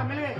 मिल गए।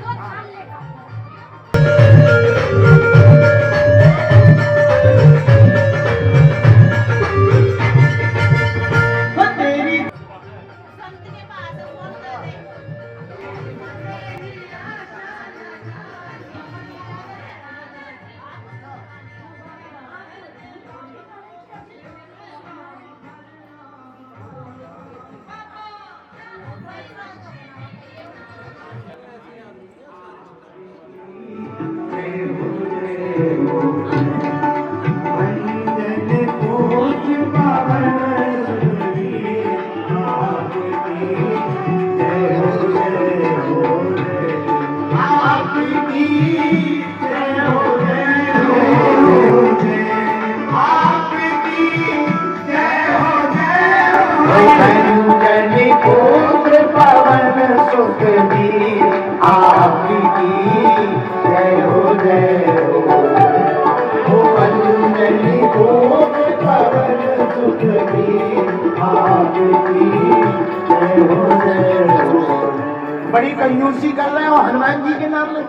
बड़ी कंजूसी कर रहे हो हनुमान जी के नाम में।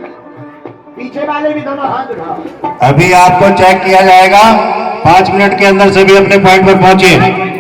पीछे वाले भी दोनों हाथ उठाओ। अभी आपको चेक किया जाएगा, 5 मिनट के अंदर सभी अपने पॉइंट पर पहुंचे।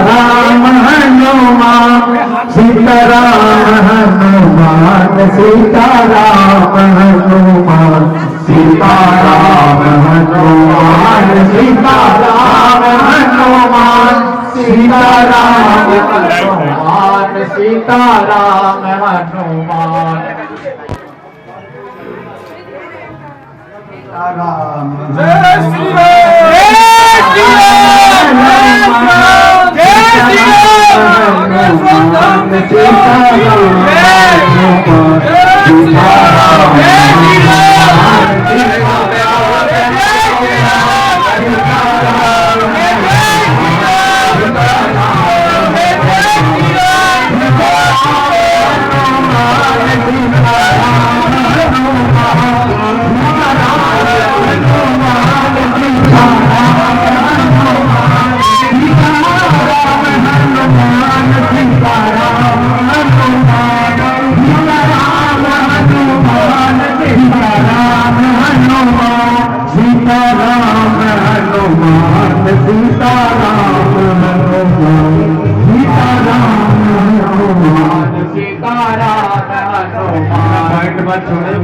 सीताराम हनुमान जय श्री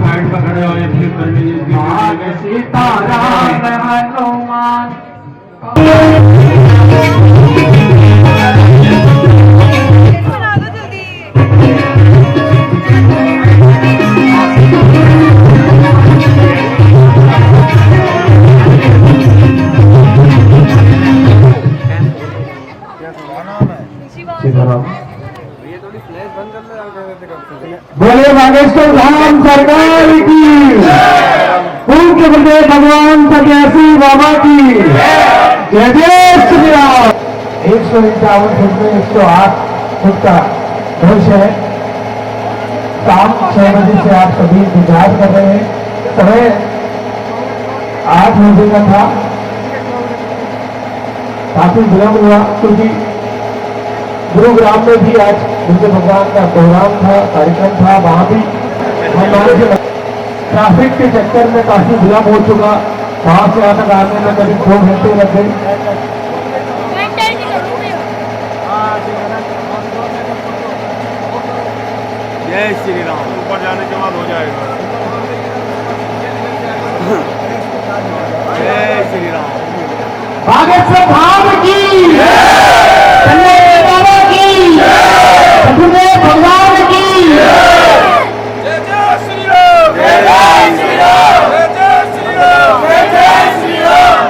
पॉइंट पर खड़े हो, सीताराम मैं हनुमान सुना दो जल्दी। सीताराम बोले बागेश्वर धाम सरकार की, पूज्य गुरुदेव भगवान सन्यासी बाबा की जय जय श्री राम। 151 फुट में 108 फुट का धनुष है। शाम 6 बजे से आप सभी इंतजार कर रहे हैं। समय 8 बजे का था, काफी विलंब हुआ क्योंकि गुरुग्राम में भी आज बुद्ध भगवान का प्रोग्राम था, कार्यक्रम था। वहां भी हमारे ट्रैफिक के चक्कर में काफी विलंब हो चुका। वहां से यहाँ तक आने में करीब 2 घंटे लग गए। जय श्री राम। ऊपर जाने के बाद हो जाएगा। जय श्री राम। बागेश्वर धाम की, सन्यासी बाबा की, गुरुदेव भगवान की जय जय श्री राम। जय जय श्री राम। जय जय श्री राम। जय जय श्री राम।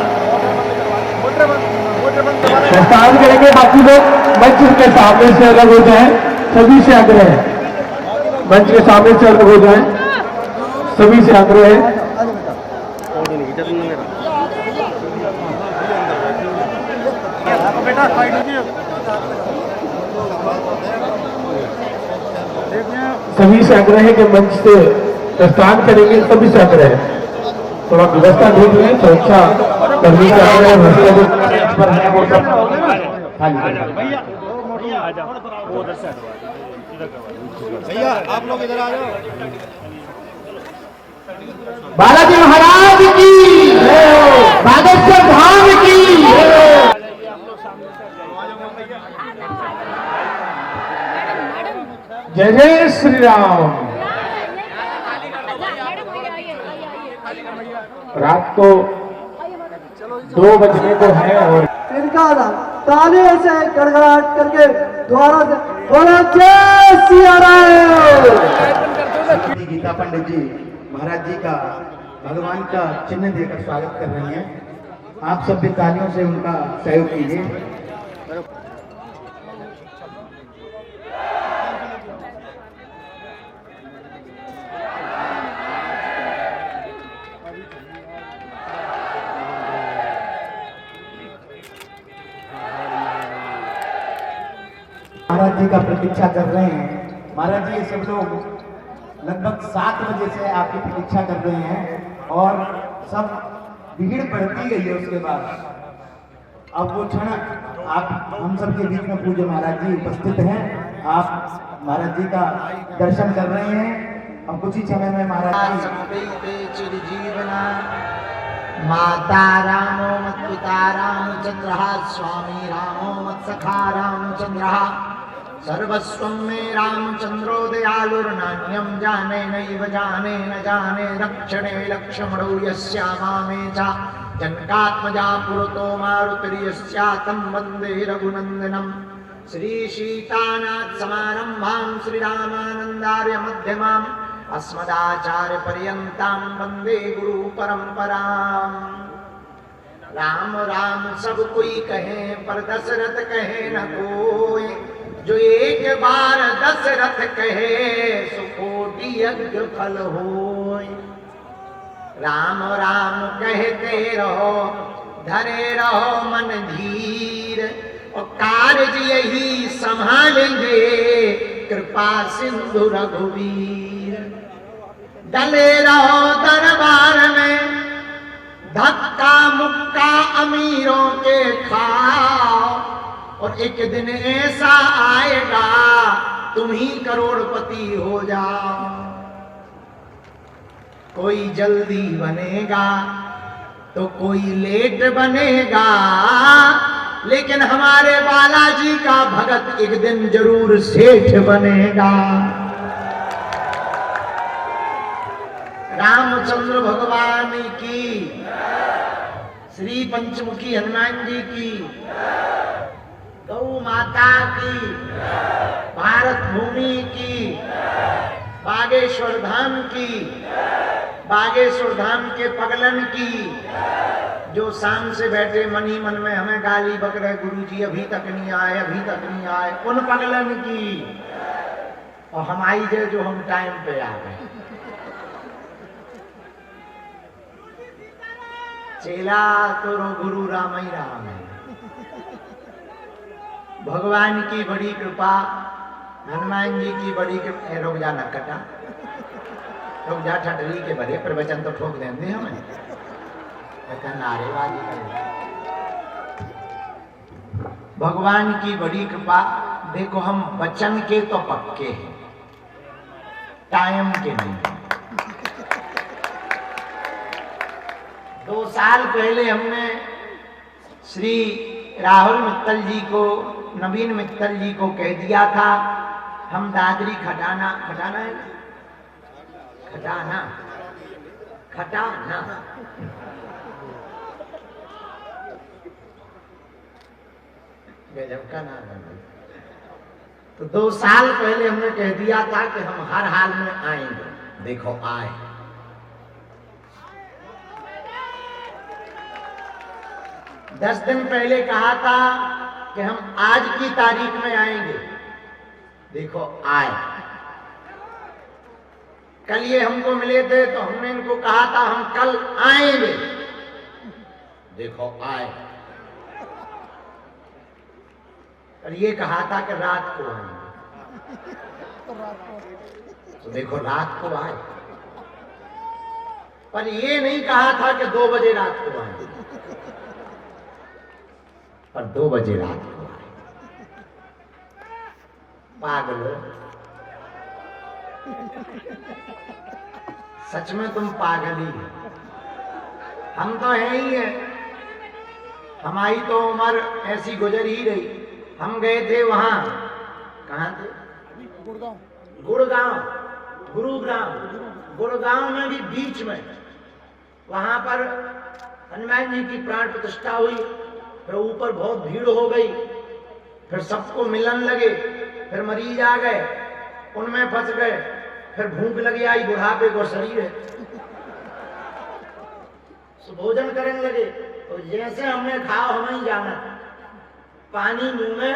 प्रस्थान करेंगे। बाकी लोग मंच के सामने से अलग हो जाएं, सभी से आग्रह है। मंच के सामने से अलग हो जाएं, सभी से आग्रह है। सभी से आग्रह है कि मंच से प्रस्थान करेंगे। सभी से आग्रह है, थोड़ा व्यवस्था देख लें। सुरक्षा कर्मी का आग्रह है, पर है वो सब भैया आप लोग इधर आ जाओ। बालाजी महाराज की, बागेश्वर धाम की। जय जय श्री राम। रात को 2 बजने को है और इनका तालियों से गड़गड़ाहट करके द्वारा से बोलो जय सिया राम। गीता पंडित जी महाराज जी का भगवान का चिन्ह देकर स्वागत कर रही हैं। आप सब भी तालियों से उनका सहयोग कीजिए। महाराज जी का प्रतीक्षा कर रहे हैं। महाराज जी सब लोग लगभग 7 बजे से आपकी प्रतीक्षा कर रहे हैं और सब भीड़ बढ़ती गई है। उसके बाद अब वो क्षण आप हम सब के बीच में पूज्य महाराज जी उपस्थित हैं। आप महाराज जी का दर्शन कर रहे हैं। अब कुछ ही समय में महाराज जी जीवना माता रामो मत पिता रामचंद्र, स्वामी रामो मत सखा रामचंद्र, सर्वस्वं मे रामचंद्रो दयालुर्नान्यं जाने नैव जाने न जाने, रक्षणे लक्ष्मणो यस्यामामे च जनकात्मजा पुरतो मारुतिर्यस्यातं वन्दे रघुनन्दनं। श्रीसीतानाथ समारम्भां श्रीरामानन्दार्य मध्यमाम् अस्मदाचार्य पर्यन्तां वन्दे गुरु परंपरां। राम राम सब कोई कहे पर दशरथ कहे न कोई, जो एक बार दशरथ कहे सो कोटि यज्ञ फल होय। राम राम कहते रहो धरे रहो मन धीर, और कार्य यही संभालेंगे कृपा सिंधु रघुवीर। डले रहो दरबार में धक्का मुक्का अमीरों के खाओ, और एक दिन ऐसा आएगा तुम ही करोड़पति हो जाओ। कोई जल्दी बनेगा तो कोई लेट बनेगा, लेकिन हमारे बालाजी का भगत एक दिन जरूर सेठ बनेगा। रामचंद्र भगवान की श्री पंचमुखी हनुमान जी की, गौ माता की, भारत भूमि की, बागेश्वर धाम की, बागेश्वर धाम के पगलन की, जो शाम से बैठे मन ही मन में हमें गाली बक रहे, गुरुजी अभी तक नहीं आए, अभी तक नहीं आए, उन पगलन की, और हमारी जो हम टाइम पे आ गए। चेला तो गुरु राम ही राम है। भगवान की बड़ी कृपा, हनुमान जी की बड़ी कृपा। रुक जा नकटा, रुक जा ठटरी के बड़े प्रवचन तो ठोक देंगे हमें, नारेबाजी करें। भगवान की बड़ी कृपा। देखो हम वचन के तो पक्के हैं, टाइम के नहीं। 2 साल पहले हमने श्री राहुल मित्तल जी को, नवीन मित्तल जी को कह दिया था हम दादरी खटाना, खटाना है, खटाना, खटाना, गजब का नाम है। तो 2 साल पहले हमने कह दिया था कि हम हर हाल में आएंगे। देखो आए। दस दिन पहले कहा था कि हम आज की तारीख में आएंगे। देखो आए। कल ये हमको मिले थे तो हमने इनको कहा था हम कल आएंगे। देखो आए। और ये कहा था कि रात को आएंगे, तो देखो रात को आए। पर ये नहीं कहा था कि 2 बजे रात को आएंगे, पर 2 बजे रात को आए। पागल, सच में तुम पागल ही हो। हम तो है ही है, हमारी तो उम्र ऐसी गुजर ही रही। हम गए थे वहां, कहां थे? गुड़गांव, गुड़गांव में भी बीच में, वहां पर हनुमान जी की प्राण प्रतिष्ठा हुई। फिर ऊपर बहुत भीड़ हो गई, फिर सबको मिलन लगे, फिर मरीज आ गए, उनमें फंस गए, फिर भूख लगी आई, बुढ़ापे को शरीर है, भोजन करने लगे। तो जैसे हमने खाओ हमें ही जाना, पानी मुंह में,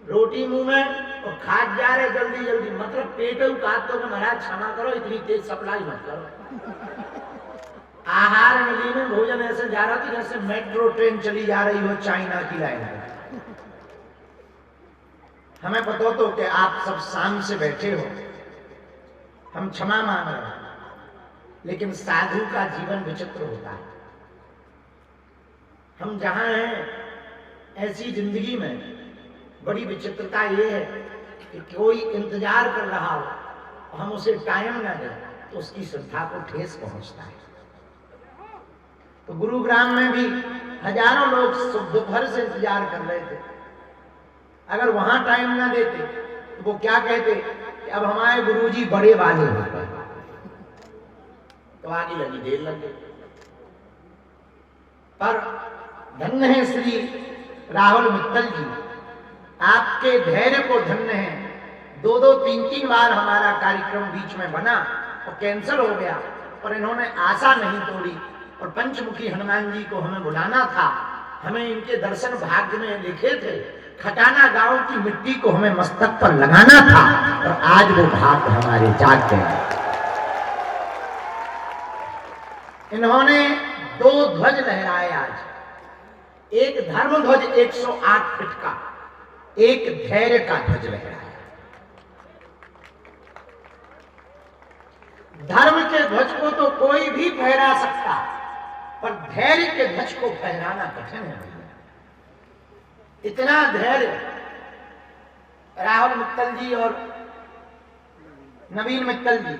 रोटी मुंह में, और खाद जा रहे जल्दी जल्दी। मतलब पेट उकात तो महाराज क्षमा करो, इतनी तेज सप्लाई मत करो। आहार नली में भोजन ऐसे जा रहा था जैसे मेट्रो ट्रेन चली जा रही हो चाइना की लाइन में। हमें पता तो कि आप सब शाम से बैठे हो, हम क्षमा मांग रहे हैं, लेकिन साधु का जीवन विचित्र होता है। हम जहां हैं ऐसी जिंदगी में बड़ी विचित्रता ये है कि कोई इंतजार कर रहा हो, हम उसे टाइम ना दें तो उसकी श्रद्धा को ठेस पहुंचता है। तो गुरुग्राम में भी हजारों लोग दोपहर से इंतजार कर रहे थे। अगर वहां टाइम ना देते तो वो क्या कहते कि अब हमारे गुरुजी बड़े वाले हो गए, तो आगे लगी, देर लग गई। पर धन्य है श्री राहुल मित्तल जी, आपके धैर्य को धन्य है। 2-2, 3-3 बार हमारा कार्यक्रम बीच में बना और कैंसिल हो गया, पर इन्होंने आशा नहीं तोड़ी और पंचमुखी हनुमान जी को हमें बुलाना था। हमें इनके दर्शन भाग्य में लिखे थे, खटाना गांव की मिट्टी को हमें मस्तक पर लगाना था, और आज वो भाग्य हमारे जाग गए। इन्होंने 2 ध्वज लहराए आज, एक धर्म ध्वज 108 फीट का, एक धैर्य का ध्वज लहराया। धर्म के ध्वज को तो कोई भी फहरा सकता, पर धैर्य के ध्वज को फहराना कठिन है। इतना धैर्य राहुल मित्तल जी और नवीन मित्तल जी,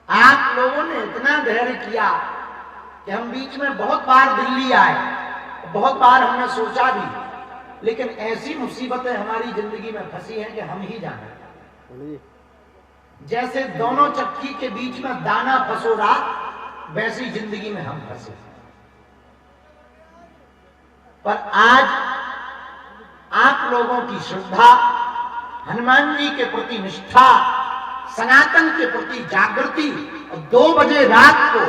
आप लोगों ने इतना धैर्य किया कि हम बीच में बहुत बार दिल्ली आए, बहुत बार हमने सोचा भी, लेकिन ऐसी मुसीबतें हमारी जिंदगी में फंसी हैं कि हम ही जाने। जैसे दोनों चक्की के बीच में दाना फंसोरा, वैसी जिंदगी में हम फंसे। पर आज आप लोगों की श्रद्धा, हनुमान जी के प्रति निष्ठा, सनातन के प्रति जागृति, और 2 बजे रात को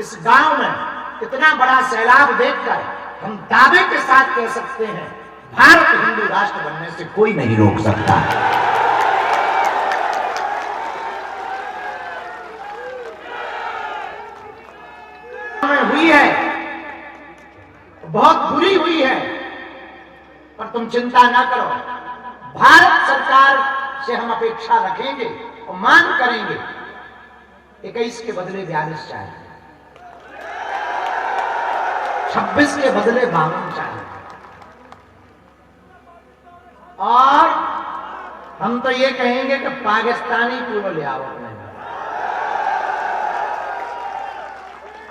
इस गांव में इतना बड़ा सैलाब देखकर हम दावे के साथ कह सकते हैं, भारत हिंदू राष्ट्र बनने से कोई नहीं रोक सकता। हुई है, बहुत बुरी हुई है, पर तुम चिंता ना करो। भारत सरकार से हम अपेक्षा रखेंगे और मांग करेंगे 21 के बदले 42 चाहिए, 26 के बदले 52 चाहिए। और हम तो ये कहेंगे कि पाकिस्तानी क्यों ले आओ अपने।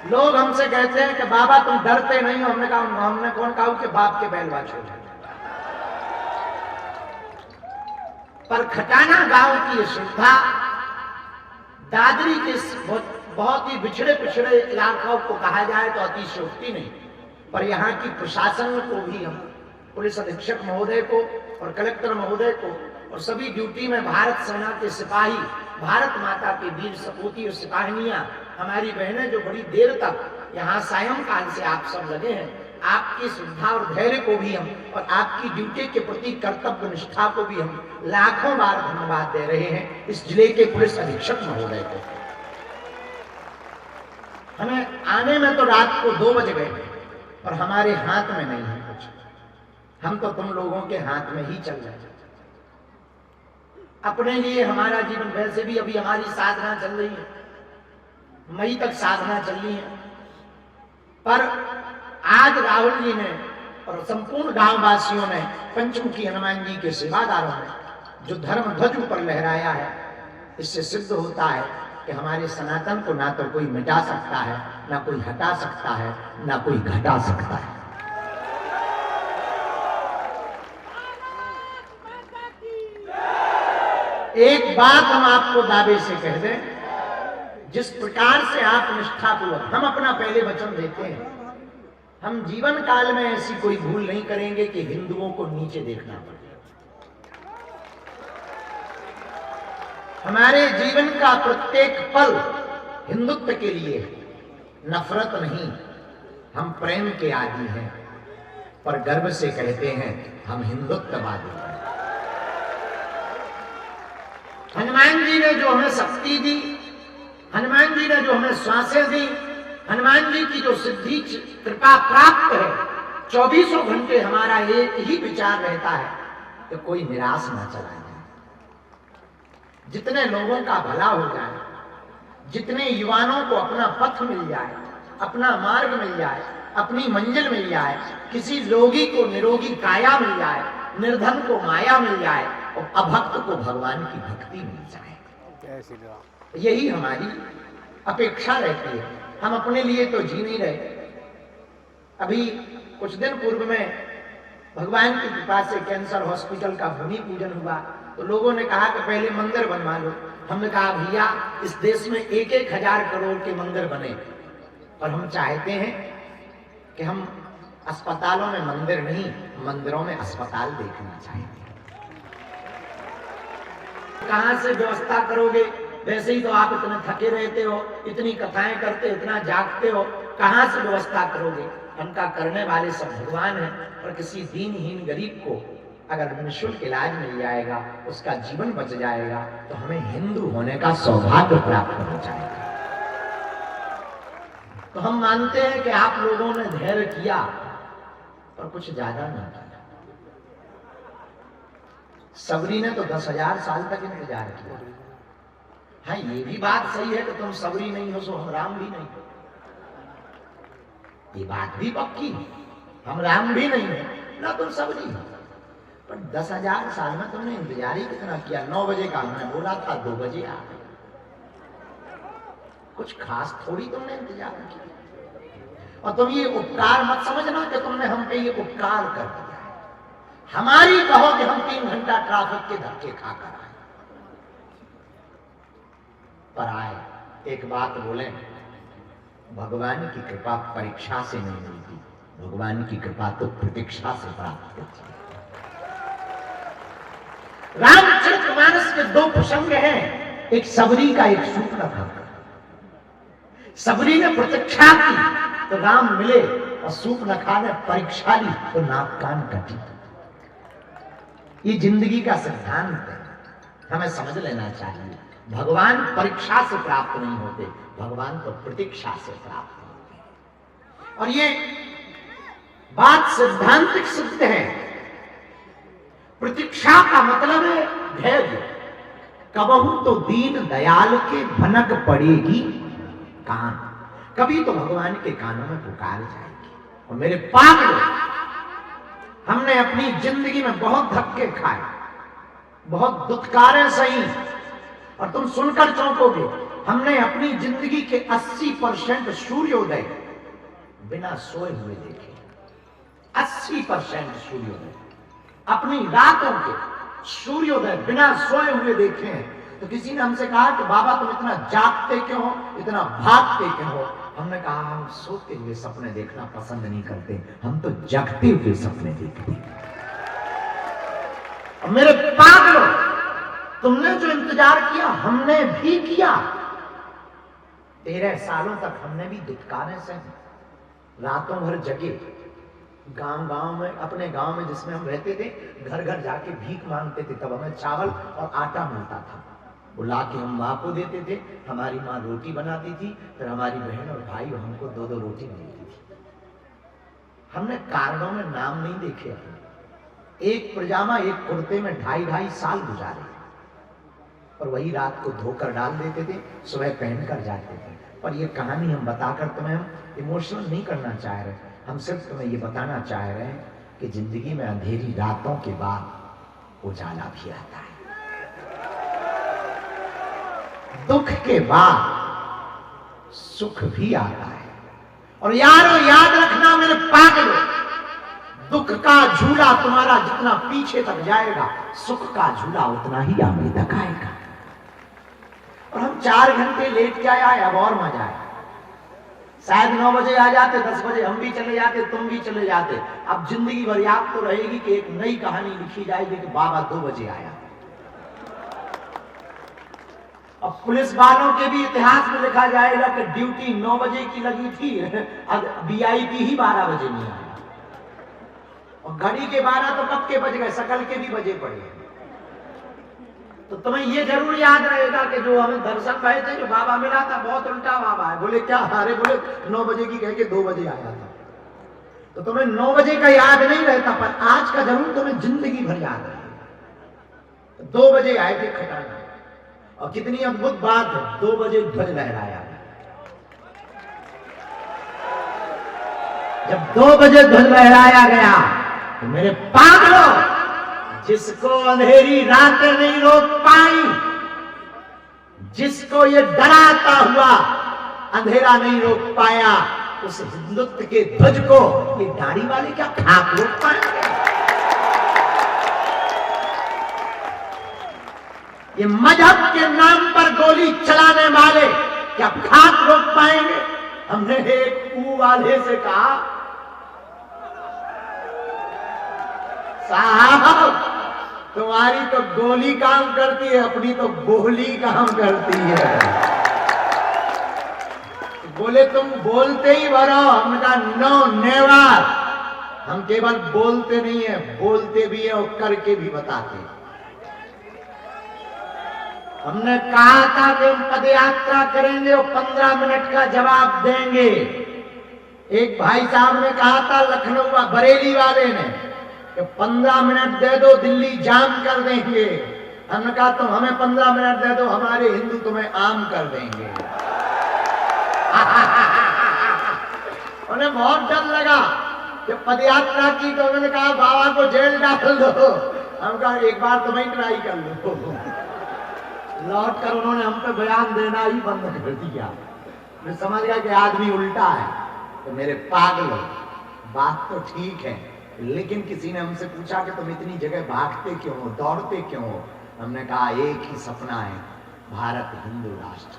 लोग हमसे कहते हैं कि बाबा तुम डरते नहीं हो। हमने कहा, हमने कौन कहा कि बाप के बैल बाछो। पर खटाना गांव की श्रद्धा, दादरी के बहुत ही बिछड़े पिछड़े इलाकों को कहा जाए तो अतिशयोक्ति नहीं, पर यहाँ की प्रशासन को भी हम, पुलिस अधीक्षक महोदय को और कलेक्टर महोदय को और सभी ड्यूटी में भारत सेना के सिपाही, भारत माता के वीर सपूती और सिपाहिनियां, हमारी बहनें जो बड़ी देर तक यहाँ सायंकाल से आप सब लगे हैं, आपकी श्रद्धा और धैर्य को भी हम और आपकी ड्यूटी के प्रति कर्तव्य निष्ठा को भी हम लाखों बार धन्यवाद दे रहे हैं इस जिले के पुलिस अधीक्षक महोदय को। हमें आने में तो रात को 2 बज गए, पर हमारे हाथ में नहीं है कुछ, हम तो तुम लोगों के हाथ में ही चल रहे हैं। अपने लिए हमारा जीवन, वैसे भी अभी हमारी साधना चल रही है, मई तक साधना चल रही है, पर आज राहुल जी ने और संपूर्ण गांव वासियों ने, पंचमुखी हनुमान जी के सेवादारों ने जो धर्म ध्वज ऊपर लहराया है, इससे सिद्ध होता है कि हमारे सनातन को ना तो कोई मिटा सकता है, ना कोई हटा सकता है, ना कोई घटा सकता है। एक बात हम आपको दावे से कह दें, जिस प्रकार से आप निष्ठापूर्वक, हम अपना पहले वचन देते हैं, हम जीवन काल में ऐसी कोई भूल नहीं करेंगे कि हिंदुओं को नीचे देखना पड़े। हमारे जीवन का प्रत्येक पल हिंदुत्व के लिए, नफरत नहीं, हम प्रेम के आदी हैं, पर गर्व से कहते हैं हम हिंदुत्ववादी हैं। हनुमान जी ने जो हमें शक्ति दी, हनुमान जी ने जो हमें श्वासें दी, हनुमान जी की जो सिद्धि कृपा प्राप्त है, 24 घंटे हमारा एक ही विचार रहता है कि कोई निराश ना चला जाए, जितने लोगों का भला हो जाए, जितने युवाओं को अपना पथ मिल जाए, अपना मार्ग मिल जाए, अपनी मंजिल मिल जाए, किसी रोगी को निरोगी काया मिल जाए, निर्धन को माया मिल जाए और अभक्त को भगवान की भक्ति मिल जाए। यही हमारी अपेक्षा रहती है। हम अपने लिए तो जी नहीं रहे। अभी कुछ दिन पूर्व में भगवान की कृपा से कैंसर हॉस्पिटल का भूमि पूजन हुआ, तो लोगों ने कहा कि पहले मंदिर बनवा लो। हमने कहा भैया, इस देश में 1-1 हजार करोड़ के मंदिर बने, पर हम चाहते हैं कि हम अस्पतालों में मंदिर नहीं, मंदिरों में अस्पताल देखना चाहेंगे। कहां से व्यवस्था करोगे? वैसे ही तो आप इतने थके रहते हो, इतनी कथाएं करते, इतना जागते हो, कहां से व्यवस्था करोगे? उनका करने वाले सब भगवान हैं, और किसी दीनहीन गरीब को अगर निःशुल्क इलाज मिल जाएगा, उसका जीवन बच जाएगा, तो हमें हिंदू होने का सौभाग्य प्राप्त हो जाएगा। तो हम मानते हैं कि आप लोगों ने धैर्य किया, पर कुछ ज्यादा नहीं किया। सबरी ने तो 10,000 साल तक इंतजार किया। हाँ, ये भी बात सही है कि तुम सबरी नहीं हो, सो हम राम भी नहीं हो। ये बात भी पक्की है, हम राम भी नहीं है, ना तुम सबरी हो। पर 10,000 साल में तुमने इंतजार ही कितना किया? 9 बजे का हमने बोला था, 2 बजे आ गए। कुछ खास थोड़ी तुमने इंतजार किया। और तुम ये उपकार मत समझना कि तुमने हम पे ये उपकार कर दिया। हमारी कहो कि हम 3 घंटा ट्रैफिक के धक्के खाकर आए, पर आए। एक बात बोले, भगवान की कृपा परीक्षा से नहीं मिलती, भगवान की कृपा तो प्रतीक्षा से प्राप्त होती है। रामचरितमानस के दो प्रसंग हैं, एक सबरी का, एक सूर्पनखा का। सबरी ने प्रतीक्षा की तो राम मिले, और सूर्पनखा ने परीक्षा ली तो नाक कान कटी। ये जिंदगी का सिद्धांत है, हमें समझ लेना चाहिए। भगवान परीक्षा से प्राप्त नहीं होते, भगवान तो प्रतीक्षा से प्राप्त होते हैं। और ये बात सिद्धांतिक सिद्ध है। प्रतीक्षा का मतलब है धैर्य। कबहू तो दीन दयाल के भनक पड़ेगी कान, कभी तो भगवान के कानों में पुकार जाएगी। और मेरे पागल, हमने अपनी जिंदगी में बहुत धक्के खाए, बहुत दुत्कारें सही, और तुम सुनकर चौंकोगे। हमने अपनी जिंदगी के 80% सूर्योदय बिना सोए हुए देखे। 80% सूर्योदय, अपनी रातों के सूर्योदय बिना सोए हुए देखे हैं। तो किसी ने हमसे कहा कि बाबा तुम इतना जागते क्यों हो, इतना भागते क्यों हो? हमने कहा हम सोते हुए सपने देखना पसंद नहीं करते, हम तो जगते हुए सपने देखते हैं। और मेरे पागलों, तुमने जो इंतजार किया हमने भी किया। 13 सालों तक हमने भी दुत्कारें सही, रातों भर जगे, गांव में, अपने गांव में जिसमें हम रहते थे, घर घर जाके भीख मांगते थे। तब हमें चावल और आटा मिलता था, वो लाके हम माँ को देते थे, हमारी माँ रोटी बनाती थी, फिर हमारी बहन और भाई और हमको 2-2 रोटी मिलती थी। हमने कारणों में नाम नहीं देखे अपने। एक पजामा एक कुर्ते में 2.5 साल गुजारे, और वही रात को धोकर डाल देते थे, सुबह पहनकर जाते थे। पर ये कहानी हम बताकर तुम्हें हम इमोशनल नहीं करना चाह रहे, हम सिर्फ तुम्हें ये बताना चाह रहे हैं कि जिंदगी में अंधेरी रातों के बाद उजाला भी आता है, दुख के बाद सुख भी आता है। और यारो याद रखना मेरे पागलों, दुख का झूला तुम्हारा जितना पीछे तक जाएगा, सुख का झूला उतना ही आगे तक आएगा। और हम 4 घंटे लेट के आए, अब और मजा आए। शायद 9 बजे आ जाते, 10 बजे हम भी चले जाते, तुम भी चले जाते। अब जिंदगी भर याद तो रहेगी कि एक नई कहानी लिखी जाएगी कि बाबा 2 बजे आया। अब पुलिस वालों के भी इतिहास में लिखा जाएगा कि ड्यूटी 9 बजे की लगी थी, अब वीआईपी ही 12 बजे नहीं आया। और घड़ी के 12 तो कब के बज गए, सकल के भी बजे पड़े। तो तुम्हें ये जरूर याद रहेगा कि जो हमें दर्शन पाए थे, जो बाबा मिला था, बहुत उल्टा बाबा है। बोले क्या? अरे बोले 9 बजे की कह के 2 बजे आया था। तो तुम्हें 9 बजे का याद नहीं रहता, पर आज का जरूर तुम्हें जिंदगी भर याद रहेगा। 2 बजे आए थे खटाना, और कितनी अद्भुत बात है, 2 बजे ध्वज लहराया। जब 2 बजे ध्वज लहराया गया तो मेरे पागलों, जिसको अंधेरी रातें नहीं रोक पाई, जिसको ये डराता हुआ अंधेरा नहीं रोक पाया, उस हिंदुत्व के ध्वज को ये दाढ़ी वाले क्या खाक रोक पाएंगे? ये मजहब के नाम पर गोली चलाने वाले क्या खाक रोक पाएंगे? हमने एक ऊ वाले से कहा, साहब तुम्हारी तो गोली काम करती है, अपनी तो बोली काम करती है। बोले तुम बोलते ही भरो। हमने कहा नो नेवर, हम केवल बोलते नहीं है, बोलते भी है और करके भी बताते। हमने कहा था कि हम पदयात्रा करेंगे और 15 मिनट का जवाब देंगे। एक भाई साहब ने कहा था, लखनऊ बरेली वाले ने, कि 15 मिनट दे दो दिल्ली जाम कर देंगे। हमने कहा तुम हमें 15 मिनट दे दो, हमारे हिंदू तुम्हें आम कर देंगे। उन्हें बहुत डर लगा। जब पदयात्रा की तो उन्होंने कहा बाबा को जेल डाल दो। हम कहा एक बार तुम्हें ट्राई कर लो। लौट कर उन्होंने हम पे बयान देना ही बंद कर दिया। मैं समझ गया कि आदमी उल्टा है। तो मेरे पागलों, बात तो ठीक है, लेकिन किसी ने हमसे पूछा कि तुम इतनी जगह भागते क्यों हो, दौड़ते क्यों हो? हमने कहा एक ही सपना है, भारत हिंदू राष्ट्र।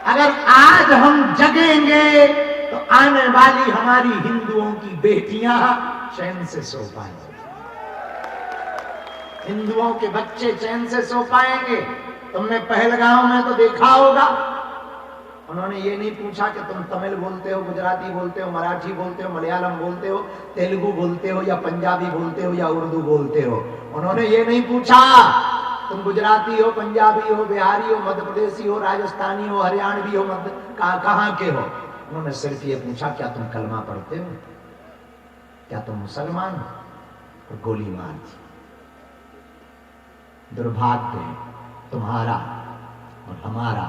अगर आज हम जगेंगे तो आने वाली हमारी हिंदुओं की बेटियां चैन से सो पाएंगे, हिंदुओं के बच्चे चैन से सो पाएंगे। तुमने पहलगांव में तो देखा होगा, उन्होंने ये नहीं पूछा कि तुम तमिल बोलते हो, गुजराती बोलते हो, मराठी बोलते हो, मलयालम बोलते हो, तेलुगु बोलते हो या पंजाबी बोलते हो या उर्दू बोलते हो। उन्होंने ये नहीं पूछा तुम गुजराती हो, पंजाबी हो, बिहारी हो, मध्य प्रदेशी हो, राजस्थानी हो, हरियाणवी हो, कहां के हो। उन्होंने सिर्फ ये पूछा क्या तुम कलमा पढ़ते हो, क्या तुम मुसलमान हो, और गोली मार दी। दुर्भाग्य है तुम्हारा और हमारा,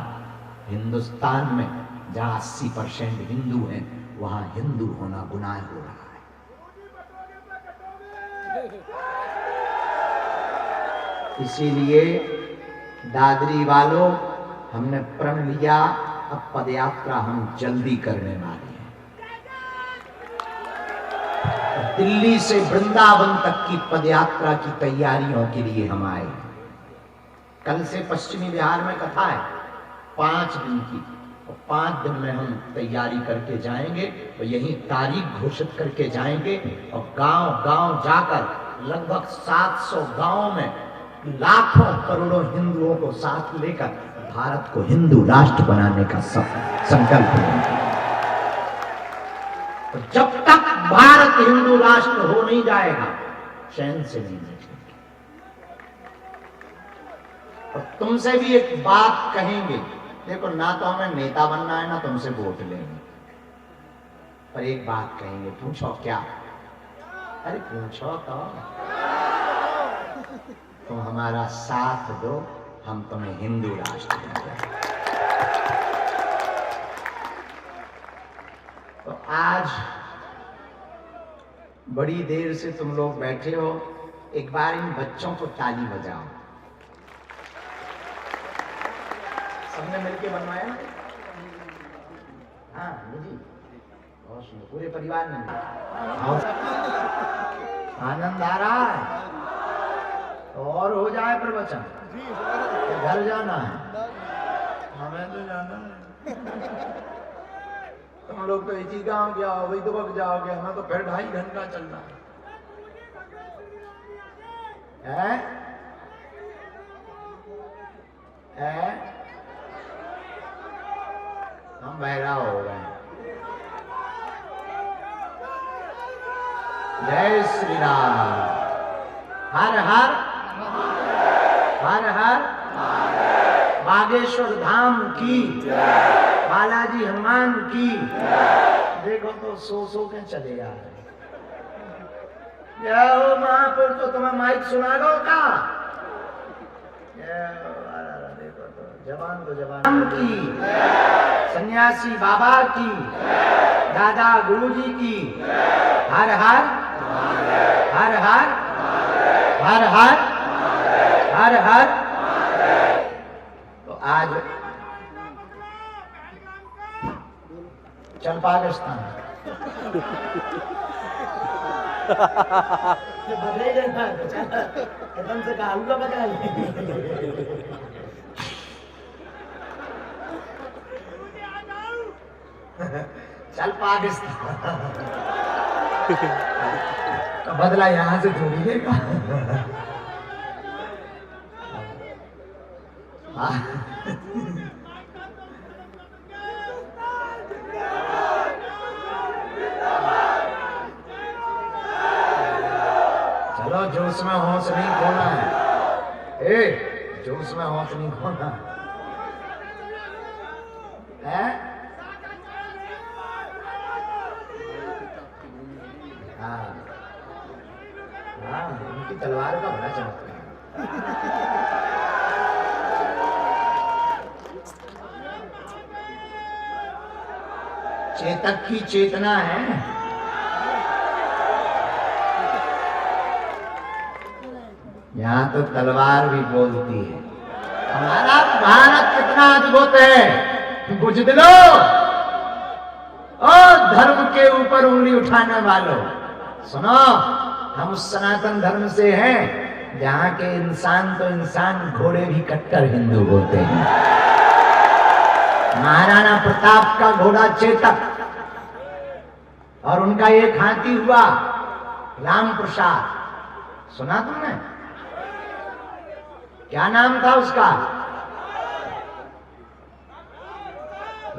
हिंदुस्तान में जहां 80% हिंदू हैं वहां हिंदू होना गुनाह हो रहा है। इसीलिए दादरी वालों, हमने प्रण लिया, अब पदयात्रा हम जल्दी करने वाले हैं। दिल्ली से वृंदावन तक की पदयात्रा की तैयारियों के लिए हम आए। कल से पश्चिमी बिहार में कथा है 5 दिन की, और 5 दिन में हम तैयारी करके जाएंगे और यही तारीख घोषित करके जाएंगे और गांव गांव जाकर लगभग 700 गांवों में लाखों करोड़ों हिंदुओं को साथ लेकर भारत को हिंदू राष्ट्र बनाने का संकल्प लेंगे। तो जब तक भारत हिंदू राष्ट्र हो नहीं जाएगा, चैन से नहीं बैठेंगे। और तुमसे भी एक बात कहेंगे, देखो ना तो हमें नेता बनना है ना तुमसे वोट लेंगे, पर एक बात कहेंगे, पूछो क्या? अरे पूछो तो, तुम हमारा साथ दो, हम तुम्हें हिंदू राष्ट्र देंगे। तो आज बड़ी देर से तुम लोग बैठे हो, एक बार इन बच्चों को ताली बजाओ। सबने मिलके बनवाया? हाँ जी, बहुत सुंदर, पूरे परिवार ने आनंद आ रहा है। और हो जाए प्रवचन, घर जाना है? हमें तो जाना है। तुम लोग तो इसी गांव गया हो, वही तो वक्त जाओगे, हमें तो फिर 2.5 घंटा चलना है। हम बहरा हो गए। जय श्री राम। हर हर हर हर बागेश्वर धाम की, बालाजी हनुमान की। देखो तो सो के चले आ रहे। जय हो महापुर, तो तुम्हें माइक सुना दो का? देखो तो जवान की, सन्यासी बाबा की, दादा गुरुजी की। हर हर हर हर हर हर हर हर। तो आज चल पाकिस्तान एकदम से कहा बता चल पाकिस्तान तो बदला यहां से थोड़ी देगा। चलो जोश में होश नहीं खोना है। जोश में होश नहीं खोना है। हाँ, उनकी तलवार का बड़ा चमत्कार। चेतक की चेतना है। यहां तो तलवार भी बोलती है। हमारा भारत कितना अद्भुत है। बुझ दिलो और धर्म के ऊपर उंगली उठाने वालों, सुनो, हम उस सनातन धर्म से हैं जहां के इंसान तो इंसान, घोड़े भी कट्टर हिंदू होते हैं। महाराणा प्रताप का घोड़ा चेतक और उनका एक हाथी हुआ राम प्रसाद। सुना तुमने? क्या नाम था उसका?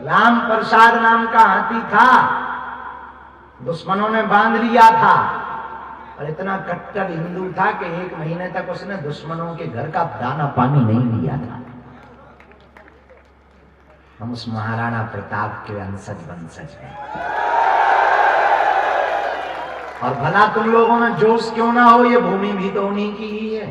राम प्रसाद नाम का हाथी था। दुश्मनों ने बांध लिया था और इतना कट्टर हिंदू था कि 1 महीने तक उसने दुश्मनों के घर का दाना पानी नहीं लिया था। हम उस महाराणा प्रताप के वंशज हैं। और भला तुम लोगों में जोश क्यों ना हो, ये भूमि भी तो उन्हीं की ही है।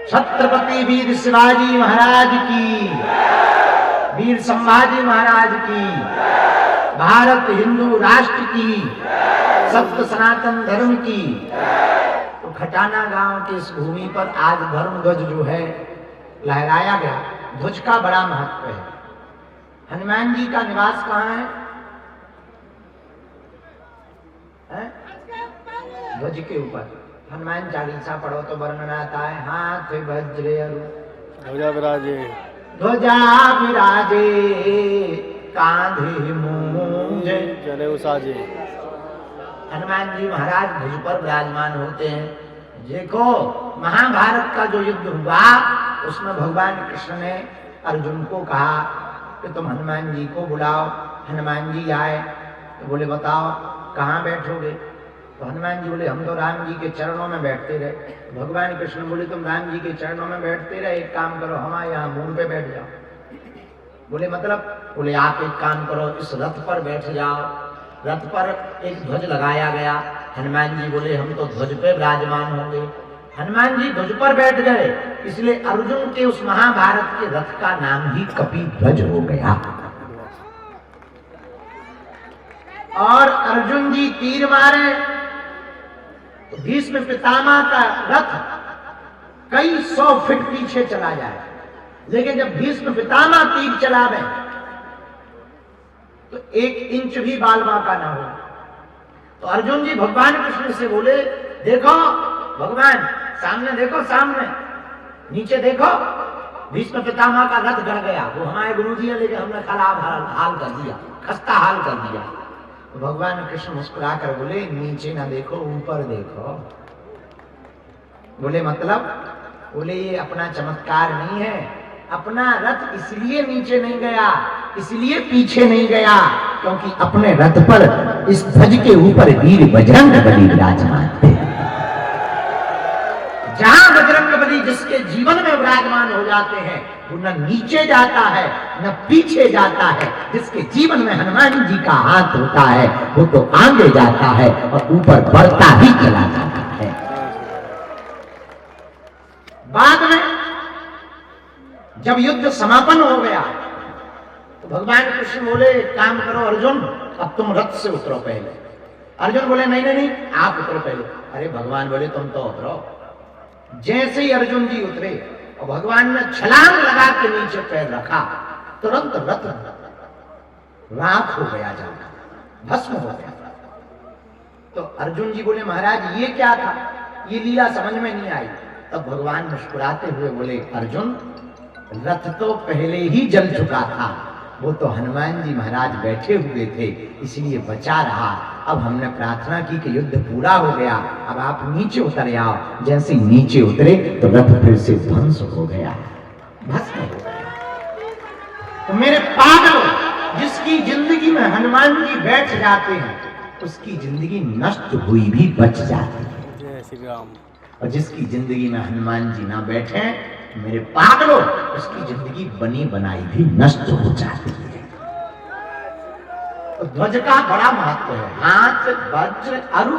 छत्रपति वीर शिवाजी महाराज की, वीर संभाजी महाराज की, भारत हिंदू राष्ट्र की, सत्य सनातन धर्म की। तो खटाना गांव की इस भूमि पर आज धर्म ध्वज जो है लहराया गया। ध्वज का बड़ा महत्व है। हनुमान जी का निवास कहाँ है? ध्वज के ऊपर। हनुमान चालीसा पढ़ो तो वर्णन आता है, हाथ वज्र ध्वजा विराजे, ध्वजा विराजे, कांधे मूंज जनेऊ साजे। हनुमान जी महाराज ध्वज पर विराजमान होते हैं। देखो महाभारत का जो युद्ध हुआ उसमें भगवान कृष्ण ने अर्जुन को कहा कि तुम हनुमान जी को बुलाओ। हनुमान जी आए तो बोले बताओ कहाँ बैठोगे? तो हनुमान जी बोले हम तो राम जी के चरणों में बैठते रहे। भगवान कृष्ण बोले तुम राम जी के चरणों में बैठते रहे, एक काम करो हमारे यहाँ मूल पे बैठ जाओ। बोले मतलब? बोले आप एक काम करो, इस रथ पर बैठ जाओ। रथ पर एक ध्वज लगाया गया। हनुमान जी बोले हम तो ध्वज पे विराजमान होंगे। हनुमान जी ध्वज पर बैठ गए, इसलिए अर्जुन के उस महाभारत के रथ का नाम ही कपि ध्वज हो गया। और अर्जुन जी तीर मारे तो भीष्म पितामह का रथ कई 100 फीट पीछे चला जाए, लेकिन जब भीष्म पितामह तीर चलावे तो 1 इंच भी बाल बांका ना हो। तो अर्जुन जी भगवान कृष्ण से बोले देखो भगवान, सामने देखो, सामने नीचे देखो, भीष्म पितामह का रथ गड़ गया। वो हमारे गुरु जी है, लेकिन हमने खराब हाल कर दिया, खस्ता हाल कर दिया। तो भगवान कृष्ण मुस्कुराकर बोले नीचे ना देखो, ऊपर देखो। बोले मतलब? बोले ये अपना चमत्कार नहीं है। अपना रथ इसलिए नीचे नहीं गया, इसलिए पीछे नहीं गया, क्योंकि अपने रथ पर इस ध्वज के ऊपर वीर बजरंगबली विराजमान थे। जहां बजरंगबली जिसके जीवन में विराजमान हो जाते हैं वो न नीचे जाता है न पीछे जाता है। जिसके जीवन में हनुमान जी का हाथ होता है वो तो आगे जाता है और ऊपर बढ़ता ही चला जाता है। बाद में जब युद्ध समापन हो गया तो भगवान कृष्ण बोले काम करो अर्जुन, अब तुम रथ से उतरो पहले। अर्जुन बोले नहीं नहीं नहीं, आप उतरो पहले। अरे भगवान बोले तुम तो उतरो। जैसे ही अर्जुन जी उतरे और भगवान ने छलांग लगा के नीचे पैर रखा, तुरंत रथ राख हो गया, जाना भस्म हो गया। तो अर्जुन जी बोले महाराज ये क्या था, ये लीला समझ में नहीं आई। तब भगवान मुस्कुराते हुए बोले अर्जुन, रथ तो पहले ही जल चुका था, वो तो हनुमान जी महाराज बैठे हुए थे इसलिए बचा रहा। अब हमने प्रार्थना की कि युद्ध पूरा हो गया, अब आप नीचे उतर आओ। जैसे नीचे उतरे तो रथ फिर से ध्वंस हो गया, भस्म हो गया। तो मेरे पागलों, जिसकी जिंदगी में हनुमान जी बैठ जाते हैं उसकी जिंदगी नष्ट हुई भी बच जाती है। जय श्री राम। और जिसकी जिंदगी में हनुमान जी ना बैठे मेरे पागलों, उसकी जिंदगी बनी बनाई भी नष्ट हो जाती है। तो ध्वज का बड़ा महत्व है। हाथ वज्र अरु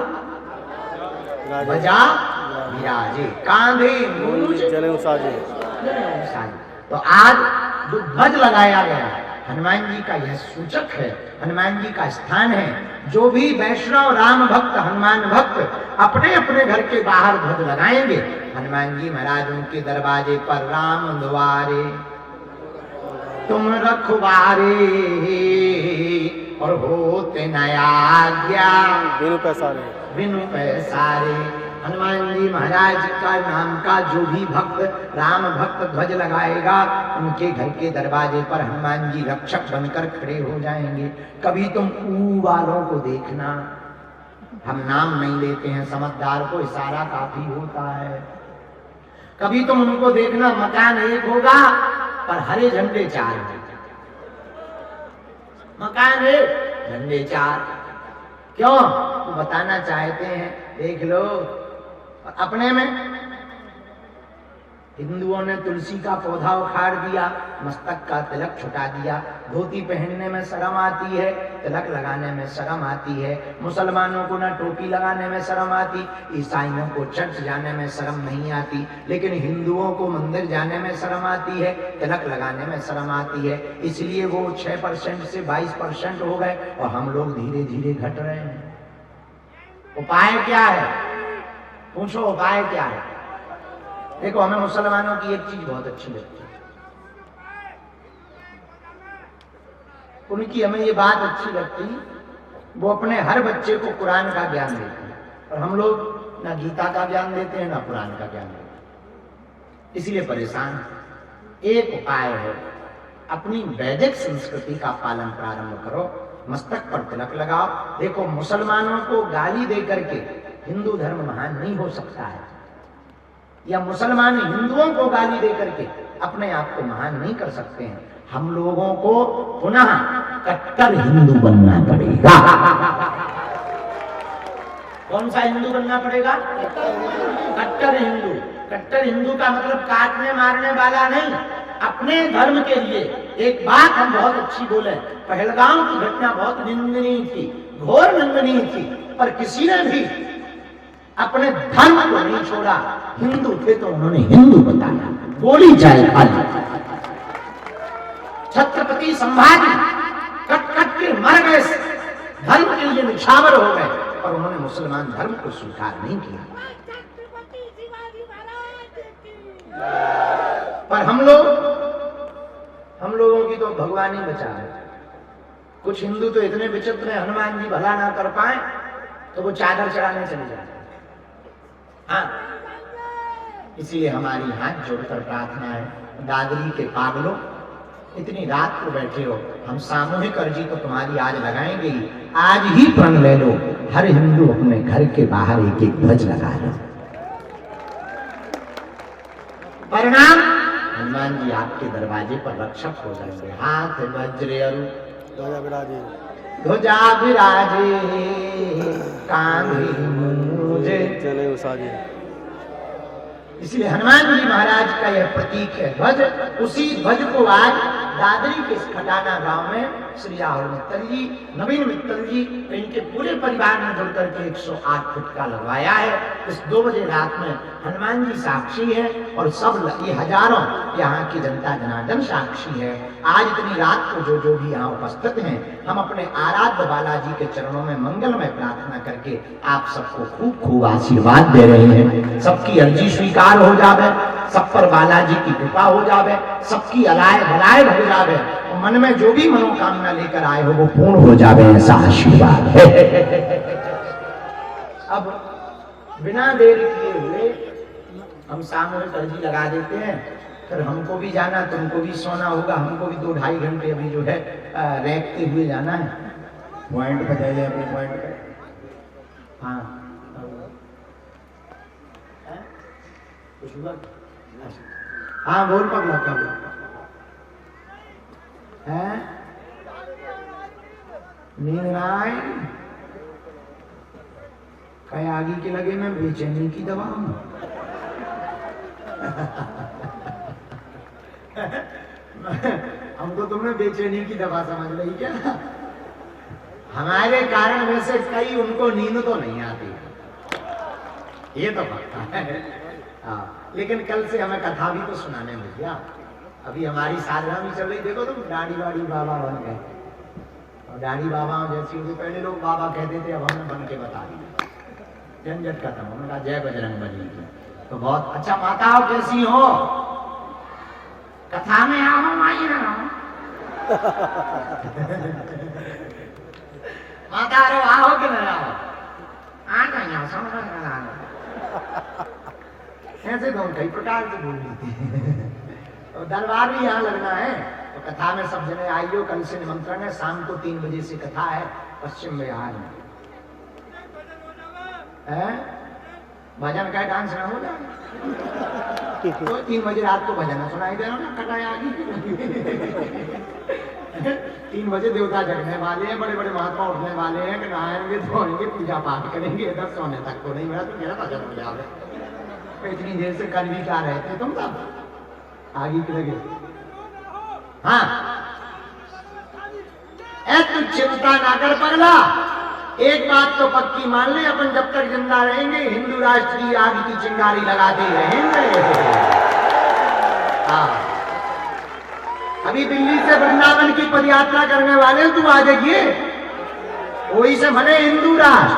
बजा विराजे, कांधे मूंज जनेऊ साजे। तो आज जो ध्वज लगाया गया है हनुमान जी का, यह सूचक है, हनुमान जी का स्थान है। जो भी वैष्णव राम भक्त हनुमान भक्त अपने अपने घर के बाहर ध्वज लगाएंगे, हनुमान जी महाराज उनके दरवाजे पर राम द्वारे तुम रखवारे और होते न आज्ञा बिनु पैसारे बिनु पैसारे। हनुमान जी महाराज का नाम का जो भी भक्त राम भक्त ध्वज लगाएगा उनके घर के दरवाजे पर हनुमान जी रक्षक बनकर खड़े हो जाएंगे। कभी तुम ऊ वालों को देखना, हम नाम नहीं लेते हैं, समझदार को इशारा काफी होता है। कभी तुम उनको देखना, मकान एक होगा पर हरे झंडे 4 होंगे। मकान एक झंडे 4, क्यों? वो बताना चाहते हैं, देख लो अपने में हिंदुओं ने तुलसी का पौधा उखाड़ दिया, मस्तक का तिलक छुटा दिया। धोती पहनने में शर्म आती है, तिलक लगाने में शर्म आती है। मुसलमानों को ना टोपी लगाने में शर्म आती, ईसाइयों को चर्च जाने में शर्म नहीं आती, लेकिन हिंदुओं को मंदिर जाने में शर्म आती है, तिलक लगाने में शर्म आती है। इसलिए वो 6% से 22% हो गए और हम लोग धीरे धीरे घट रहे हैं। उपाय क्या है? पूछो उपाय क्या है? देखो, हमें मुसलमानों की एक चीज बहुत अच्छी लगती है, उनकी हमें ये बात अच्छी लगती, वो अपने हर बच्चे को कुरान का ज्ञान देते हैं, और हम लोग ना गीता का ज्ञान देते हैं ना कुरान का ज्ञान देते हैं, इसलिए परेशान। एक उपाय है, अपनी वैदिक संस्कृति का पालन प्रारंभ करो, मस्तक पर तिलक लगाओ। देखो, मुसलमानों को गाली दे करके हिंदू धर्म महान नहीं हो सकता है, या मुसलमान हिंदुओं को गाली दे करके अपने आप को महान नहीं कर सकते हैं। हम लोगों को पुनः कट्टर हिंदू बनना पड़ेगा। कौन सा हिंदू बनना पड़ेगा? कट्टर हिंदू। कट्टर हिंदू का मतलब काटने मारने वाला नहीं, अपने धर्म के लिए। एक बात हम बहुत अच्छी बोले, पहलगाम की घटना बहुत निंदनीय थी, घोर निंदनीय थी, पर किसी ने भी अपने धर्म को नहीं छोड़ा। हिंदू थे तो उन्होंने हिंदू बताया, गोली चाहे खाली। छत्रपति संभाजी कट कट के मर गए, धर्म के लिए निछावर हो गए, और उन्होंने मुसलमान धर्म को स्वीकार नहीं किया। पर हम लोगों की तो भगवान ही बचा है। कुछ हिंदू तो इतने विचित्र हैं, हनुमान जी भला ना कर पाए तो वो चादर चढ़ाने चले जाते। हाँ, इसलिए हमारी हाथ जोड़कर प्रार्थना है, दादरी के पागलों, इतनी रात को बैठे हो, हम सामूहिक अर्जी तो तुम्हारी आज लगाएंगे ही। आज ही प्रण ले लो, हर हिंदू अपने घर के बाहर एक एक ध्वज लगा लो। परिणाम, हनुमान जी आपके दरवाजे पर रक्षक हो जाएंगे। हाथ वज्र अरु ध्वजा विराजे, कांधे मुझे चले उसाजे। इसलिए हनुमान जी महाराज का यह प्रतीक है ध्वज। उसी ध्वज को आज दादरी के खटाना गांव में श्री राहुल मित्तल जी, नवीन मित्तल जी, इनके पूरे परिवार ने जुड़ करके 108 फुट का लगवाया है। इस 2 बजे रात में हनुमान जी साक्षी है, और सब ये हजारों यहाँ की जनता जनार्दन साक्षी है। आज इतनी रात को जो भी यहाँ उपस्थित हैं, हम अपने आराध्य बालाजी के चरणों में मंगलमय प्रार्थना करके आप सबको खूब खूब आशीर्वाद दे रहे हैं। सबकी अर्जी स्वीकार हो जावे, सब पर बालाजी की कृपा हो जावे, सबकी अलाय भलाय हो जावे, और मन में जो भी मनोकामना लेकर आए हो वो पूर्ण हो जावे, ऐसा आशीर्वाद है। अब बिना देर किए हुए हम सामूहिक अर्जी लगा देते हैं, फिर हमको भी जाना, तुमको भी सोना होगा, हमको भी 2-2.5 घंटे अभी जो है रैकते हुए जाना है। पॉइंट पे जाइए, अपने पॉइंट पे। हाँ, कुछ हुआ? हाँ, बोल पगला क्या हुआ है? नींद ना आए? कहीं आगे के लगे मैं बेचैनी की दवा हूं। हमको तुमने बेचैनी की दवा समझ ली क्या? हमारे कारण वैसे कई उनको नींद तो नहीं आती, ये तो पता है। हाँ, लेकिन कल से हमें कथा भी तो सुनाने मिल गया। अभी हमारी साधना भी चल रही, देखो तुम दाढ़ी वाड़ी बाबा बन गए, और दाढ़ी बाबा जैसी होती, पहले लोग बाबा कहते थे, अब हमने बन के बता दिया, झंझट खत्म। हमने कहा जय बजरंग बली की। तो बहुत अच्छा। माताओं कैसी हो? कथा में आओ, माई माता रो आओ कि नहीं आओ? आ नहीं आओ, समझ में ना आना। ऐसे तो कई प्रकार से बोल रही थी। तो दरबार भी यहाँ लगना है, तो कथा में सब जने आइयो, कल से निमंत्रण है, शाम को 3 बजे से कथा है पश्चिम बिहार में। भजन का डांस ना हो जाए तो 3 बजे रात को भजन सुनाई दे रहा ना, कटाई आ गई। 3 बजे देवता जगने वाले हैं, बड़े बड़े महात्मा उठने वाले हैं कि नहाएंगे धोएंगे पूजा पाठ करेंगे, इधर सोने तक तो नहीं मिला तो मेरा भजन हो जाए। तो इतनी देर से कर भी क्या रहे थे तुम सब आगे के लगे। हाँ तू चिंता ना कर पगला, एक बात तो पक्की मान ले, अपन जब तक जिंदा रहेंगे हिंदू राष्ट्र की आग की चिंगारी लगाते रहेंगे। हाँ अभी दिल्ली से वृंदावन की पदयात्रा करने वाले तू आ जाइए, वही से बने हिंदू राष्ट्र।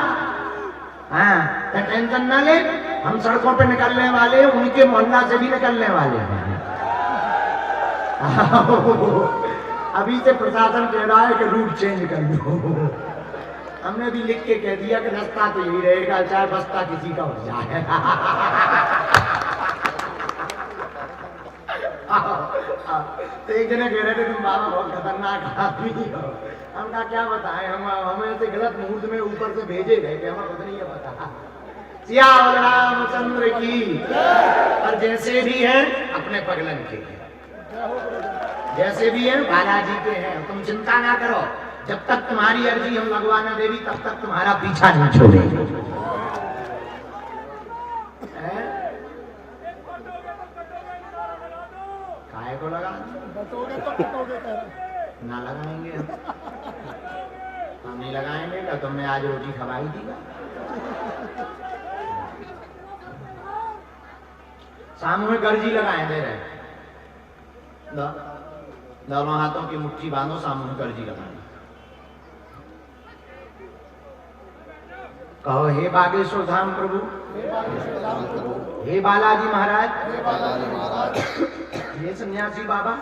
हाँ तो टेंशन ना ले, हम सड़कों पे निकलने वाले, उनके मोहल्ला से भी निकलने वाले हैं। अभी से प्रशासन कह रहा है कि रूट चेंज कर लो। हमने भी लिख के कह दिया कि रास्ता तो यही रहेगा, चाहे बस्ता किसी का हो जाए। तो एक जने कह रहे थे तुम बाबा बहुत खतरनाक आदमी हो। हमका क्या बताएं, हमें से गलत मुहूर्त में ऊपर से भेजे गए थे, हमें खुद नहीं है पता। सियावर रामचंद्र की। और जैसे भी हैं अपने पगलन के, जैसे भी हैं बालाजी के हैं, तुम चिंता ना करो, जब तक तुम्हारी अर्जी हम लगवा ना देवी तब तक तुम्हारा पीछा नहीं छोड़ेंगे। काहे को लगा ना लगाएंगे हम नहीं लगाएंगे क्या? तुमने आज रोटी खवाई थी क्या? सामूहिक अर्जी लगाए दे रहे, दोनों हाथों की मुट्ठी बांधो, सामूहिक अर्जी लगाए। कहो हे बागेश्वर धाम प्रभु, हे बालाजी महाराज, हे सन्यासी बाबा,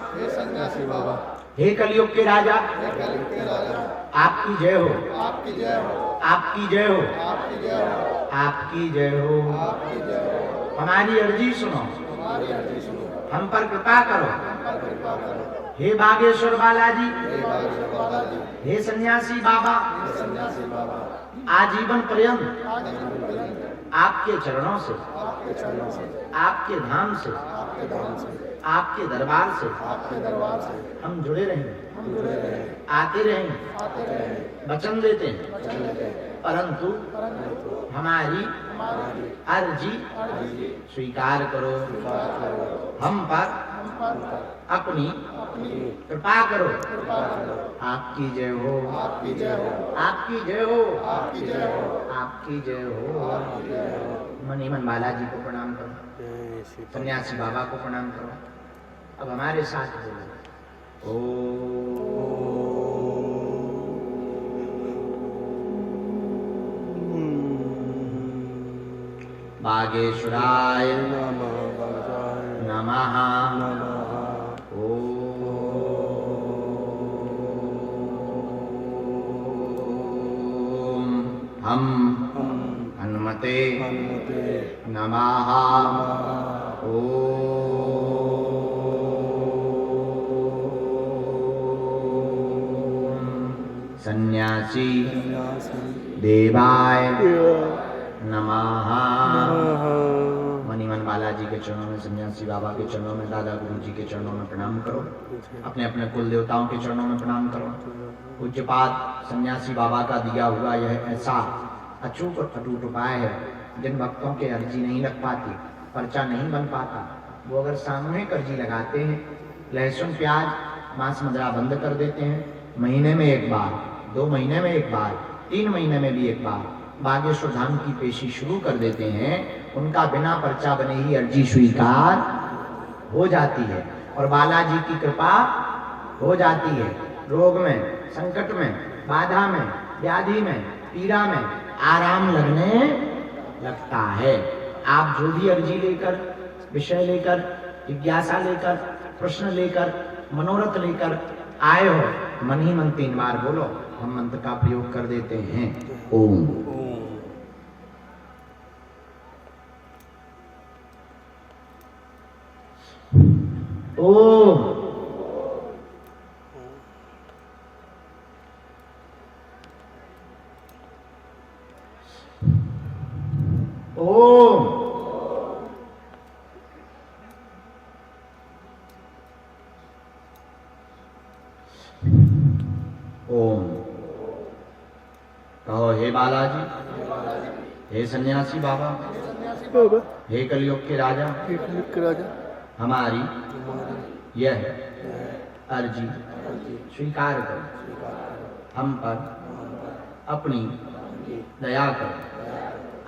हे कलयुग के राजा, आपकी जय हो, आपकी जय हो, आपकी जय हो, आपकी जय हो। हमारी अर्जी सुनो, हम पर कृपा करो, हे बागेश्वर बालाजी, हे सन्यासी बाबा, आजीवन पर्यंत आपके चरणों से, आपके धाम से, आपके दरबार से हम जुड़े रहेंगे, आते रहेंगे, वचन देते हैं, परंतु हमारी अर्जी स्वीकार करो, हम पर अपनी कृपा करो। आपकी जय हो, आपकी जय हो, आपकी जय हो, आपकी जय हो, आपकी जय हो। मनी मन बालाजी को प्रणाम करो, सन्यासी बाबा को प्रणाम करो। अब हमारे साथ बोलो, बागेश्वराय नमः। हम हनुमते नमः। सन्यासी देवाय नमः। मणिमन बालाजी के चरणों में, सन्यासी बाबा के चरणों में, दादा गुरु जी के चरणों में प्रणाम करो, अपने अपने कुल देवताओं के चरणों में प्रणाम करो। पूज्यपाद सन्यासी बाबा का दिया हुआ यह ऐसा अचूक और अटूट उपाय है, जिन भक्तों के अर्जी नहीं लग पाती, पर्चा नहीं बन पाता, वो अगर सामूहिक अर्जी लगाते हैं, लहसुन प्याज मांस मदिरा बंद कर देते हैं, महीने में एक बार, 2 महीने में एक बार, 3 महीने में भी एक बार बागेश्वर धाम की पेशी शुरू कर देते हैं, उनका बिना पर्चा बने ही अर्जी स्वीकार हो जाती है और बालाजी की कृपा हो जाती है। रोग में, संकट में, बाधा में, व्याधि में, पीड़ा में आराम लगने लगता है। आप जो भी अर्जी लेकर, विषय लेकर, जिज्ञासा लेकर, प्रश्न लेकर, मनोरथ लेकर आए हो, मन ही मन 3 बार बोलो हम मंत्र का प्रयोग कर देते हैं। ओम। ओम। ओम। ओम। कहो, हे बालाजी, हे सन्यासी बाबा, हे कलयुग के राजा, हमारी यह अर्जी स्वीकार कर हम पर अपनी दया कर।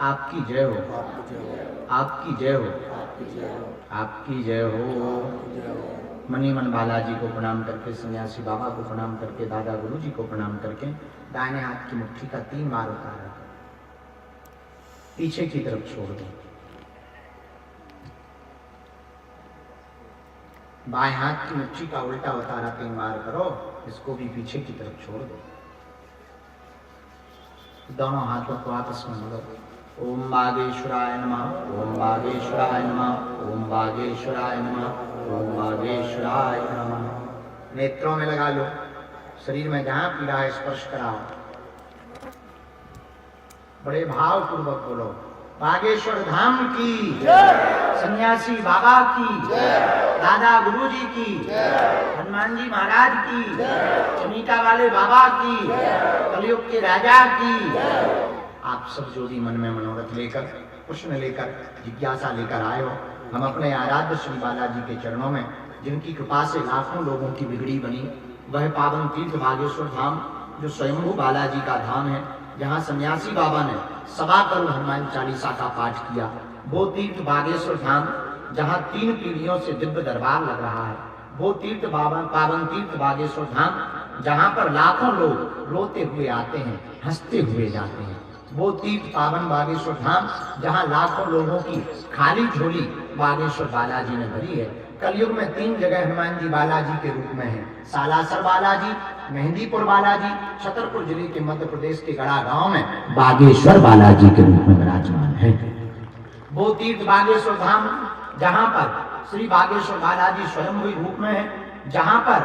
आपकी जय हो, आपकी जय हो, आपकी जय हो। मनी मन बालाजी को प्रणाम करके, सन्यासी बाबा को प्रणाम करके, दादा गुरु जी को प्रणाम करके दाहिने हाथ की मुट्ठी का 3 बार उतारा कर पीछे की तरफ छोड़ दो। बाएं हाथ की मुट्ठी का उल्टा उतारा 3 बार करो, इसको भी पीछे की तरफ छोड़ दो। दोनों हाथों को आपस में मिलो। ओम बागेश्वराय नमः, ओम बागेश्वराय नमः, ओम बागेश्वराय नमः, ओम बागेश्वराय नमः। नेत्रों में लगा लो, शरीर में जहां पीड़ा है स्पर्श कराओ। बड़े भाव पूर्वक बोलो, बागेश्वर धाम की, सन्यासी बाबा की, दादा गुरु जी की, हनुमान जी महाराज की, चमीका वाले बाबा की, कलयुग के राजा की। आप सब जो भी मन में मनोरथ लेकर, प्रश्न लेकर, जिज्ञासा लेकर आए हो, हम अपने आराध्य श्री बालाजी के चरणों में, जिनकी कृपा से लाखों लोगों की बिगड़ी बनी, वह पावन तीर्थ बागेश्वर धाम जो स्वयंभू बालाजी का धाम है, जहाँ सन्यासी बाबा ने 1.25 करोड़ हनुमान चालीसा का पाठ किया, वो तीर्थ बागेश्वर धाम जहाँ 3 पीढ़ियों से दिव्य दरबार लग रहा है, वो तीर्थ पावन तीर्थ बागेश्वर धाम जहाँ पर लाखों लोग रोते हुए आते हैं, हंसते हुए जाते हैं, वो तीर्थ पावन बागेश्वर धाम जहाँ लाखों लोगों की खाली झोली बागेश्वर बालाजी ने भरी है। कलयुग में 3 जगह हनुमान जी बालाजी के रूप में है, सालासर बालाजी, मेहंदीपुर बालाजी, छतरपुर जिले के मध्य प्रदेश के गढ़ा गांव में बागेश्वर बालाजी के रूप में विराजमान है। वो तीर्थ बागेश्वर धाम जहाँ पर श्री बागेश्वर बालाजी स्वयंभू रूप में है, जहाँ पर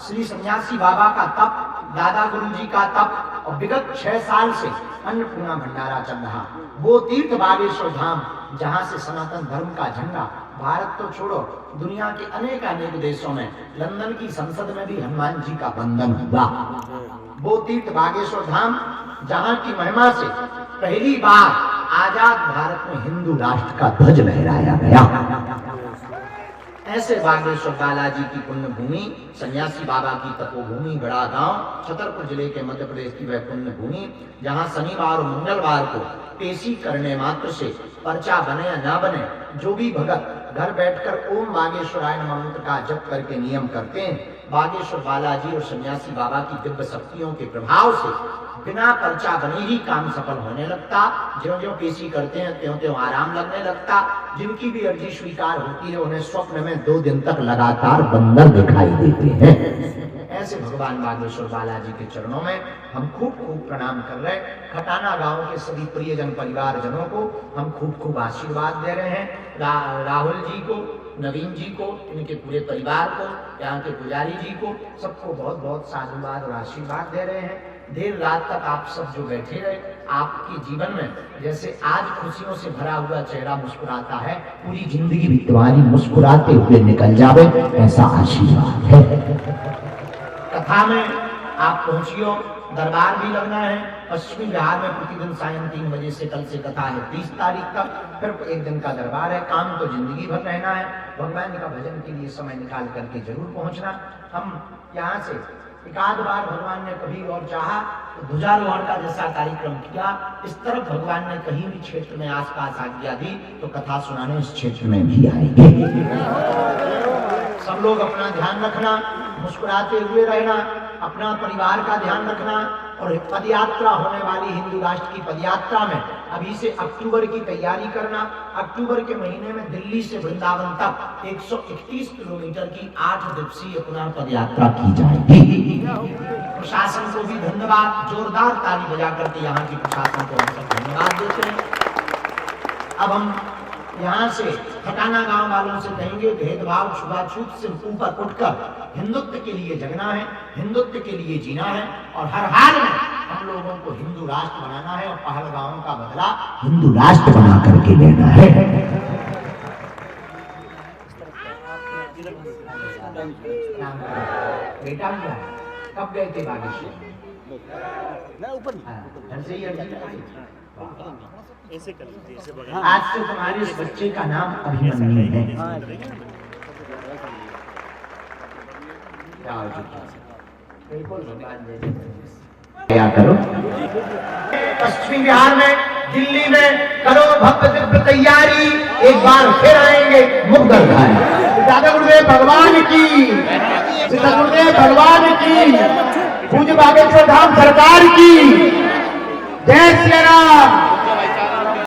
श्री सन्यासी बाबा का तप, दादा गुरु जी का तप और विगत 6 साल से अन्नपूर्णा भंडारा चल रहा, वो तीर्थ बागेश्वर धाम जहाँ से सनातन धर्म का झंडा भारत तो छोड़ो दुनिया के अनेक देशों में, लंदन की संसद में भी हनुमान जी का वंदन हुआ। वो तीर्थ बागेश्वर धाम जहाँ की महिमा से पहली बार आजाद भारत में हिंदू राष्ट्र का ध्वज लहराया गया। ऐसे बागेश्वर बालाजी की पुण्य भूमि, सन्यासी बाबा की तपोभूमि गढ़ा गांव, छतरपुर जिले के मध्य प्रदेश की वह पुण्य भूमि जहां शनिवार और मंगलवार को पेशी करने मात्र से पर्चा बने या ना बने, जो भी भगत घर बैठकर ओम बागेश्वराय नमः मंत्र का जप करके नियम करते हैं, बागेश्वर बालाजी और सन्यासी बाबा की दिव्य शक्तियों के प्रभाव से बिना पर्चा बने ही काम सफल होने लगता। ज्यों-ज्यों पेशी करते हैं त्यों-त्यों आराम लगने लगता। जिनकी भी अर्जी स्वीकार होती है उन्हें स्वप्न में 2 दिन तक लगातार बंदर दिखाई देते हैं। ऐसे भगवान बागेश्वर बालाजी के चरणों में हम खूब प्रणाम कर रहे हैं। खटाना गांव के सभी प्रियजन परिवार जनों को हम खूब आशीर्वाद दे रहे हैं। राहुल जी को, नवीन जी को, इनके पूरे परिवार को, यहाँ के पुजारी जी को, सबको बहुत साधुवाद और आशीर्वाद दे रहे हैं। देर रात तक आप सब जो बैठे रहे, आपके जीवन में जैसे आज खुशियों से भरा हुआ चेहरा मुस्कुराता है, पूरी जिंदगी भी तुम्हारी मुस्कुराते हुए निकल जावे, ऐसा आशीर्वाद है। कथा में आप पहुंचियो, दरबार भी लगना है। पश्चिमी बिहार में प्रतिदिन सायं 3 बजे से कल से कथा है 30 तारीख तक, फिर 1 दिन का दरबार है। काम तो जिंदगी भर रहना है। भगवान का भजन के लिए समय निकाल करके जरूर पहुंचना। हम यहाँ से एक आध बार भगवान ने कभी और चाहा तो ध्वजारोहण का जैसा कार्यक्रम किया, इस तरफ भगवान ने कहीं भी क्षेत्र में आसपास आज्ञा दी तो कथा सुनाने इस क्षेत्र में भी आएंगे। सब लोग अपना ध्यान रखना, मुस्कुराते हुए रहना, अपना परिवार का ध्यान रखना और पदयात्रा होने वाली हिंदू राष्ट्र की पदयात्रा में अभी से अक्टूबर की तैयारी करना। अक्टूबर के महीने में दिल्ली से वृंदावन तक 131 किलोमीटर की 8 दिवसीय पुनः पदयात्रा की जाएगी। प्रशासन को भी धन्यवाद, जोरदार ताली बजा करके यहाँ की प्रशासन को हम सब धन्यवाद देते हैं। अब हम यहाँ से खटाना गांव वालों से कहेंगे, भेदभाव छुआछूत से ऊपर उठकर हिंदुत्व के लिए जगना है, हिंदुत्व के लिए जीना है और हर हाल में हम लोगों को हिंदू राष्ट्र बनाना है और पहलगाम का बदला हिंदू राष्ट्र बना करके लेना है। बेटा कब गए थे बागेश्वर? आज से तुम्हारे इस बच्चे का नाम अभिमन्यु है। क्या करो पश्चिमी बिहार में, दिल्ली में करो भव्य दिव्य तैयारी। एक बार फिर आएंगे मुगल धारी। दादा गुरुदेव भगवान की, गुरुदेव भगवान की, पूज्य बागेश्वर धाम सरकार की। जय श्री राम।